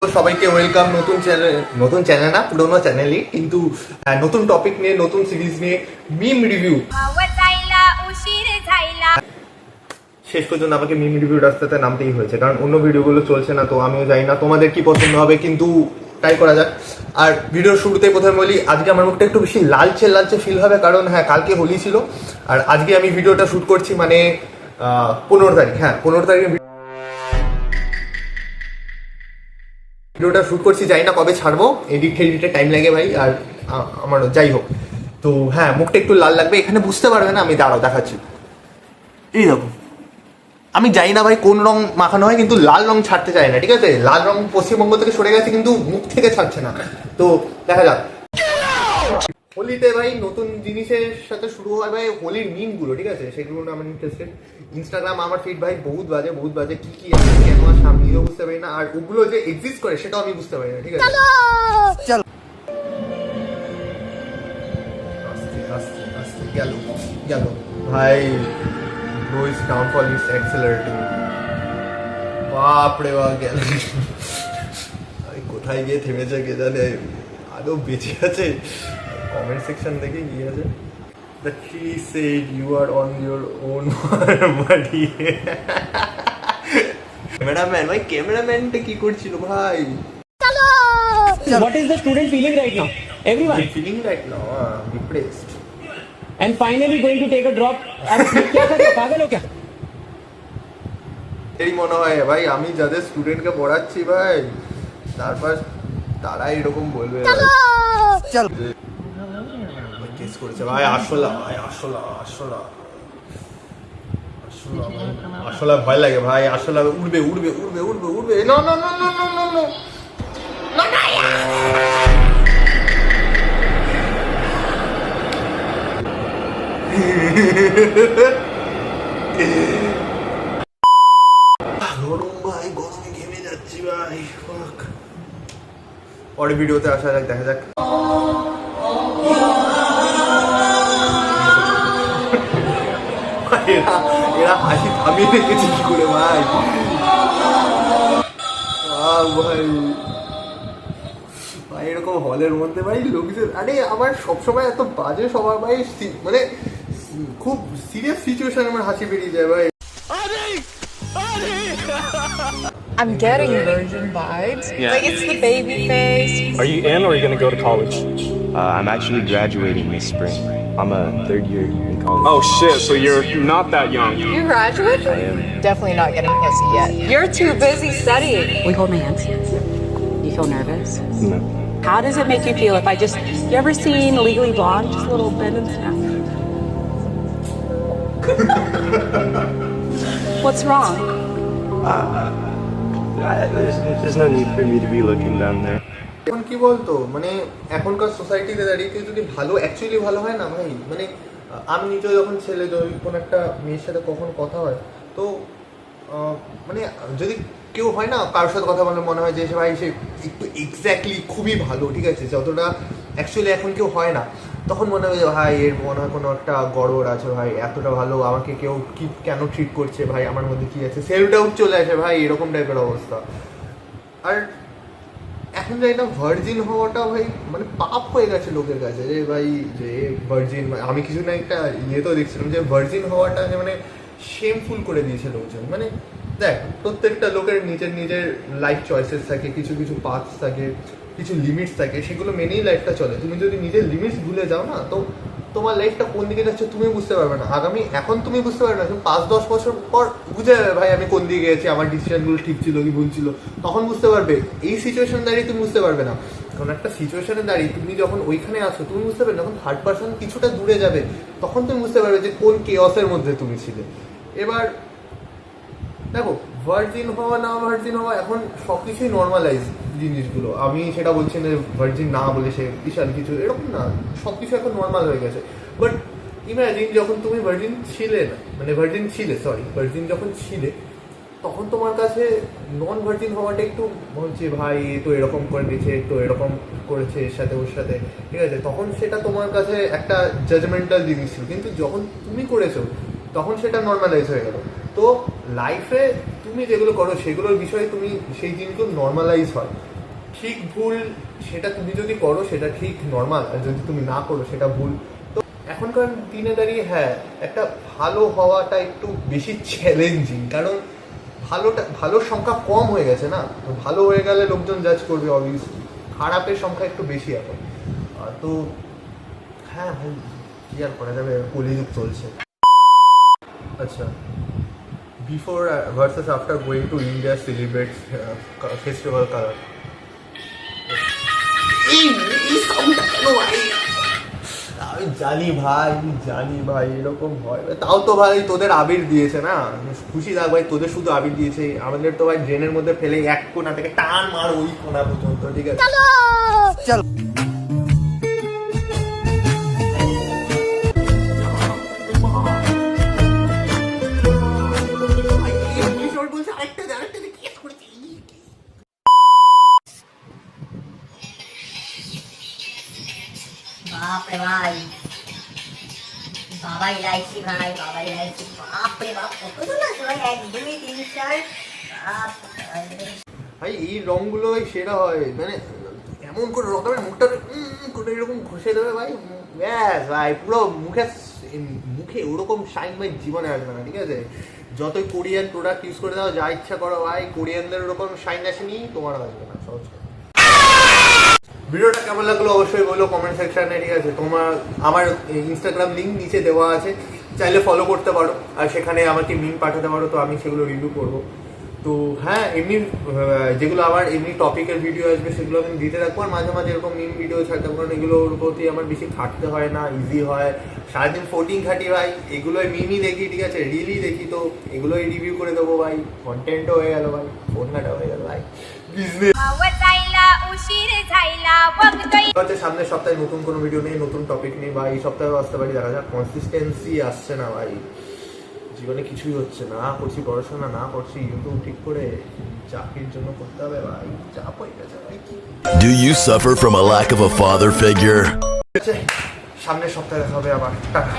সবাইকে ওয়েলকাম নতুন চ্যানেল না পুরোনো চ্যানেলই কিন্তু নতুন টপিক নিয়ে নতুন সিরিজ নিয়ে মিম রিভিউ শেষ পর্যন্ত আমাকে মিম রিভিউ রাস্তাতে নামতেই হয়েছে কারণ অন্য ভিডিওগুলো চলছে না। তো আমিও জানি না তোমাদের কি পছন্দ হবে কিন্তু ট্রাই করা যাক। আর ভিডিওর শুরুতেই প্রথমে বলি আজকে আমার মুখটা একটু বেশি লালচে ফিল হবে কারণ হ্যাঁ কালকে হোলি ছিল আর আজকে আমি ভিডিওটা শুট করছি মানে 15 তারিখ। হ্যাঁ 15 তারিখে ভিডিওটা শুট করছি, জানি না কবে ছাড়বো, এডিটে টাইম লাগে ভাই। আর আমারও যাই হোক, তো হ্যাঁ মুখটা একটু লাল লাগবে, এখানে বুঝতে পারবে না, আমি দাঁড়াও দেখাচ্ছি। এই দেখো আমি জানি না ভাই কোন রং মাখানো হয় কিন্তু লাল রং ছাড়তে চায় না, ঠিক আছে? লাল রং পশ্চিমবঙ্গ থেকে সরে গেছে কিন্তু মুখ থেকে ছাড়ছে না। তো দেখা যাক। হোলিতে ভাই নতুন জিনিসের সাথে শুরু হয় ভাই হোলির মিম গুলো, ঠিক আছে? সেগুলো আমার ইন্টারেস্টেড। ইনস্টাগ্রাম আমার ফিড ভাই বহুত বাজে কি কি আছে কেন আছে আমি নিজেও বুঝতে পারি না, আর ওগুলো যে এক্সিস্ট করে সেটাও আমি বুঝতে পারি না, ঠিক আছে? চলো আস্তে গেল ভাই। Bro is downfall is accelerating. বাপ রে বাপ গেল। কোথায় গিয়ে থেমেছে কে জানে, আদৌ বেঁচে আছে? কমেন্ট সেকশন দেখে কি আছে? The tree said you are on your own buddy. Cameraman, ভাই ক্যামেরাম্যানটা কি করছিল ভাই? What is the student feeling right now? Everyone feeling right now depressed and finally going to take a drop. क्या कर रहे हो? पागल हो क्या? এই মনে হয় ভাই আমি যাদের স্টুডেন্টকে পড়াচ্ছি ভাই তারপর তারা এরকম বলবে চল কেস করেছে ভাই। আসলা ভয় লাগে ভাই, আসলা উড়বে। না গরম ভাই, গরমে ঘেমে যাচ্ছি ভাই। পরে ভিডিওতে আসা যাক, দেখা যাক। এরা হাসি থামিয়ে রেখেছে কি করে ভাই? ভাই এরকম হলের মধ্যে ভাই লোকজন, আরে আমার সবসময় এত বাজে সবার ভাই, মানে খুব সিরিয়াস সিচুয়েশন আমার হাসি বেরিয়ে যায় ভাই। I'm getting virgin vibes. Yeah. Like it's the baby face. Are you in or are you going to go to college? I'm actually graduating this spring. I'm a third year in college. Oh shit, so you're not that young. You graduate? I am. Definitely not getting pussy yet. You're too busy studying. We hold my hands. You feel nervous? No. How does it make you feel if I just, you ever seen Legally Blonde? Just a little bend and snap. What's wrong? There's no need for me to be looking down there. এখন কি বলতো, মানে এখনকার সোসাইটিতে দাঁড়িয়ে কেউ যদি actually ভালো হয় না ভাই, মানে আমি নিজেও যখন ছেলে যদি কোনো একটা মেয়ের সাথে কখনো কথা হয় তো মানে যদি কেউ হয় না কারোর সাথে কথা বলে মনে হয় যে ভাই সে একটু এক্স্যাক্টলি খুবই ভালো, ঠিক আছে? যতটা অ্যাকচুয়ালি এখন কেউ হয় না তখন মনে হয় যে ভাই এর মনে হয় কোনো একটা গড়বড় আছে ভাই, এতটা ভালো আমাকে কেউ কি কেন ট্রিট করছে ভাই, আমার মধ্যে কি আছে, সেলফ ডাউট চলে আসে ভাই, এরকম টাইপের অবস্থা। আর এখন যাই না ভার্জিন হওয়াটা ভাই মানে পাপ হয়ে গেছে লোকের কাছে, যে ভাই যে ভার্জিন, আমি কিছু না একটা তো দেখছিলাম যে ভার্জিন হওয়াটা মানে শেমফুল করে দিয়েছে লোকজন। মানে দেখ প্রত্যেকটা লোকের নিজের লাইফ চয়েসেস থাকে, কিছু পাথস থাকে, কিছু লিমিটস থাকে, সেগুলো মেনেই লাইফটা চলে। তুমি যদি নিজের লিমিটস ভুলে যাও না তো তোমার লাইফটা কোন দিকে যাচ্ছে তুমি বুঝতে পারবে না। এখন তুমি বুঝতে পারবে না, তুমি 5-10 বছর পর বুঝে যাবে ভাই আমি কোন দিকে গেছি, আমার ডিসিশনগুলো ঠিক ছিল কি ভুল ছিল, তখন বুঝতে পারবে। এই সিচুয়েশন দাঁড়িয়ে তুমি বুঝতে পারবে না। কারণ একটা সিচুয়েশনে দাঁড়িয়ে তুমি যখন ওইখানে আছো তুমি বুঝতে পারবে, যখন থার্ড পার্সন কিছুটা দূরে যাবে তখন তুমি বুঝতে পারবে যে কোন কেওসের মধ্যে তুমি ছিলে। এবার দেখো ভার্জিন হওয়া না ভার্জিন হওয়া এখন সব কিছুই নর্মালাইজ জিনিসগুলো, আমি সেটা বলছি না ভার্জিন না বলে সে বিশাল কিছু এরকম না, সব কিছু এখন নর্মাল হয়ে গেছে। বাট ইমাজিন যখন তুমি ভার্জিন ছিলে না, মানে ভার্জিন যখন ছিলে তখন তোমার কাছে নন ভার্জিন হওয়াটা একটু বলছে ভাই এ তো এরকম করে দিয়েছে, তো এরকম করেছে এর সাথে ওর সাথে, ঠিক আছে? তখন সেটা তোমার কাছে একটা জাজমেন্টাল জিনিস ছিল, কিন্তু যখন তুমি করেছো তখন সেটা নর্মালাইজ হয়ে গেল। তো লাইফে তুমি যেগুলো করো সেগুলোর বিষয়ে তুমি সেই জিনিসগুলো নর্মালাইজ হয়। ঠিক ভুল সেটা তুমি যদি করো সেটা ঠিক নর্মাল, আর যদি তুমি না করো সেটা ভুল। তো এখনকার দিনে দাঁড়িয়ে হ্যাঁ একটা ভালো হওয়াটা একটু বেশি চ্যালেঞ্জিং, কারণ ভালোর সংখ্যা কম হয়ে গেছে না। তো ভালো হয়ে গেলে লোকজন জাজ করবে অবভিয়াসলি, খারাপের সংখ্যা একটু বেশি এখন। তো হ্যাঁ ভাই কি আর করা যাবে, কলিযুগ চলছে। আচ্ছা, before versus after going to India celebrate festival colour. আমি জানি ভাই এরকম হয়, তাও তো ভাই তোদের আবির দিয়েছে না, খুশি থাক ভাই, তোদের শুধু আবির দিয়েছে। আমাদের তো ভাই ড্রেনের মধ্যে ফেলে এক কোণা থেকে টান মার ওই কোণা পর্যন্ত, ঠিক আছে? চল बाप रे भाई, बाबा इलायची भाई, बाबा इलायची, बाप रे बाप, কত না সবাই 1 2 3 4 বাপ ভাই এই রঙগুলো সেরা হয়, মানে এমন করে রকমের মুখটা করে এরকম ঘষে দেবে ভাই, ব্যাস ভাই পুরো মুখে ওরকম শাইন ভাই জীবনে আসবে না, ঠিক আছে? যতই কোরিয়ান প্রোডাক্ট ইউজ করে দাও, যা ইচ্ছা করো ভাই, কোরিয়ানদের ওরকম শাইন আসেনি, তোমার আসবে না, সহজ কথা। ভিডিওটা কেমন লাগলো অবশ্যই বলো কমেন্ট সেকশনে, ঠিক আছে? আমার ইনস্টাগ্রাম লিঙ্ক নিচে দেওয়া আছে, চাইলে ফলো করতে পারো, আর সেখানে আমাকে মিম পাঠাতে পারো, তো আমি সেগুলো রিভিউ করবো। তো হ্যাঁ, এমনি যেগুলো আবার এমনি টপিকের ভিডিও আসবে সেগুলো আমি দিতে থাকবো, আর মাঝে মাঝে এরকম মিম ভিডিও ছাড়তে পারবো, কারণ এগুলোর প্রতি আমার বেশি খাটতে হয় না, ইজি হয়। সারাদিন 14 খাটি ভাই, এগুলোই মিমই দেখি, ঠিক আছে? রিলই দেখি, তো এগুলোই রিভিউ করে দেবো ভাই, কন্টেন্টও হয়ে গেল ভাই, ফোন ঘাটা হয়ে গেল ভাই, বিজনেস হচ্ছে। সামনের সপ্তাহে নতুন কোনো ভিডিও নেই, নতুন টপিক নেই, বা এই সপ্তাহে আসতে পারি, দেখা যাক। কনসিস্টেন্সি আসছে না ভাই, জীবনে কিছুই হচ্ছে না, করছি পড়াশোনা, না করছি ইউটিউব ঠিক করে, চাকরির জন্য করতে হবে ভাই, চাপ হয়ে গেছে ভাই। Do you suffer from a lack of a father figure? সামনের সপ্তাহে দেখা হবে আবার, টাটা।